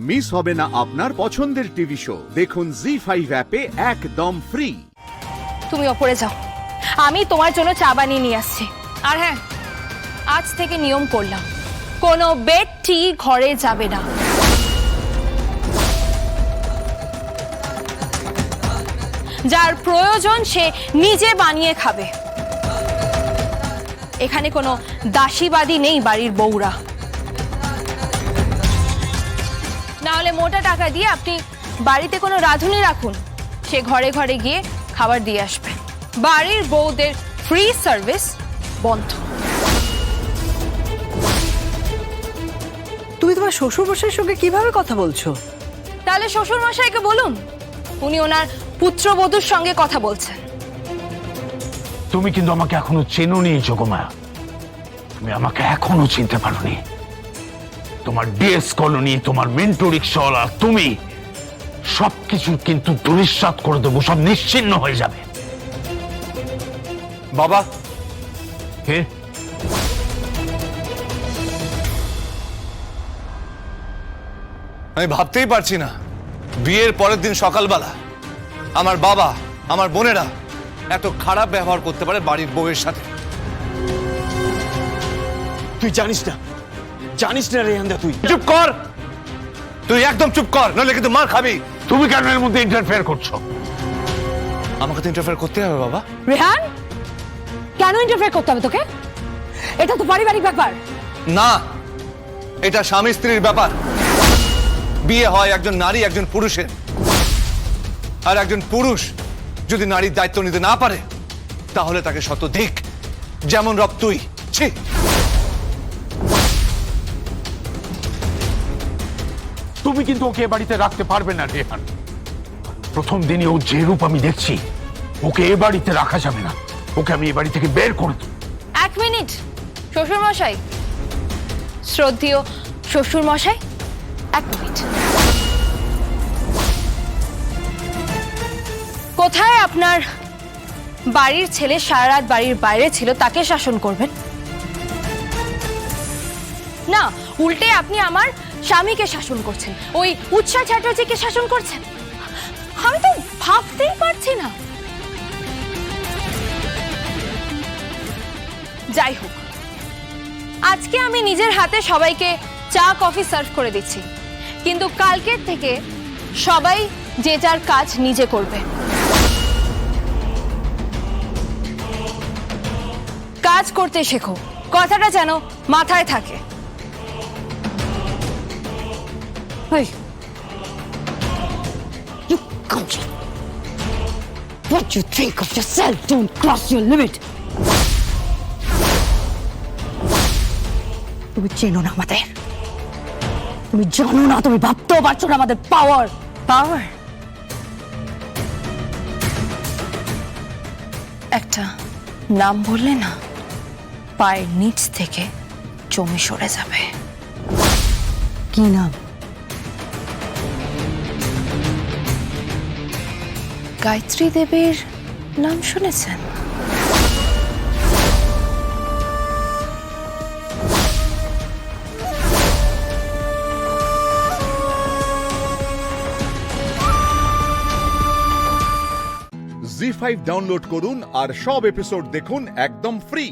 Miss হবে না আপনার পছন্দের টিভি শো। দেখুন জি5 অ্যাপে একদম ফ্রি। তুমি ওপরে যাও, আমি তোমার জন্য চা বানিয়ে নিয়ে আসছি। আর হ্যাঁ, আজ থেকে নিয়ম করলাম, কোনো বেড টি ঘরে যাবে না। যার প্রয়োজন সে নিজে বানিয়ে খাবে। এখানে কোনো দাসীবাদী নেই বাড়ির বউরা। না হলে মোটা টাকা দিয়ে আপনি বাড়িতে কোনো রাঁধুনি রাখুন, সে ঘরে ঘরে গিয়ে খাবার দিয়ে আসবে। বাড়ির বউদের ফ্রি সার্ভিস বন্ধ। তুমি তোমার শ্বশুর মশাইয়ের সঙ্গে কিভাবে কথা বলছো? তাহলে শ্বশুর মশাইকে বলুন, উনি ওনার পুত্রবধূর সঙ্গে কথা বলছেন। তুমি কিন্তু আমাকে এখনো চেনোনি যোগমায়া, তুমি আমাকে এখনো চিনতে পারোনি। তোমার ডিএস কলোনি, তোমার মিন্টু রিক্সাওয়ালা, তুমি সবকিছু কিন্তু ধূলিসাৎ করে দেবো, সব নিশ্চিহ্ন হয়ে যাবে। বাবা, হে, আমি ভাবতেই পারছি না বিয়ের পরের দিন সকালবেলা আমার বাবা, আমার বোনেরা এত খারাপ ব্যবহার করতে পারে বাড়ির বউয়ের সাথে। তুই জানিস না রেহানদা, তুই চুপ কর, তুই একদম চুপ কর, নইলে কিন্তু মার খাবি। তুমি কেন এর মধ্যে ইন্টারফেয়ার করছো? আমাকে তো ইন্টারফেয়ার করতে হবে বাবা। রেহান, কেন ইন্টারফেয়ার করতে হবে তোকে? এটা তো পারিবারিক ব্যাপার। না, এটা স্বামী স্ত্রীর ব্যাপার। বিয়ে হয় একজন নারী একজন পুরুষের, আর একজন পুরুষ যদি নারীর দায়িত্ব নিতে না পারে তাহলে তাকে শত দিক, যেমন রব তুই। ছি, তুমি কিন্তু ওকে এ বাড়িতে রাখতে পারবে না রেহান। প্রথম দিনে ও যে রূপ আমি দেখছি, ওকে এ বাড়িতে রাখা যাবে না। ওকে আমি এ বাড়ি থেকে বের করে দেব। এক মিনিট শ্বশুর মশাই, শ্রদ্ধেয় শ্বশুর মশাই, এক মিনিট। কোথায় আপনার বাড়ির ছেলে সারা রাত বাড়ির বাইরে ছিল, তাকে শাসন করবেন না, উল্টে আপনি আমার স্বামীকে শাসন করছেন, ওই উৎসাহ চ্যাটার্জিকে শাসন করছেন। আমি তো ভাবতেই পারছি না। যাই হোক, আজকে আমি নিজের হাতে সবাইকে চা কফি সার্ভ করে দিচ্ছি, কিন্তু কালকের থেকে সবাই যে যার কাজ নিজে করবে। কাজ করতে শেখো, কথাটা যেন মাথায় থাকে। Hey, you can't. What you think of yourself, don't cross your limit. তুমি চেনো না আমাদের, তুমি জানো না, তুমি ভাবতেও পারছো না আমাদের পাওয়ার। পাওয়ার? একটা নাম বললে না, পায়ের নিচ থেকে জমি সরে যাবে। কি নাম? গায়ত্রী দেবীর নাম শুনেছেন? জি5 ডাউনলোড করুন আর সব এপিসোড দেখুন একদম ফ্রি।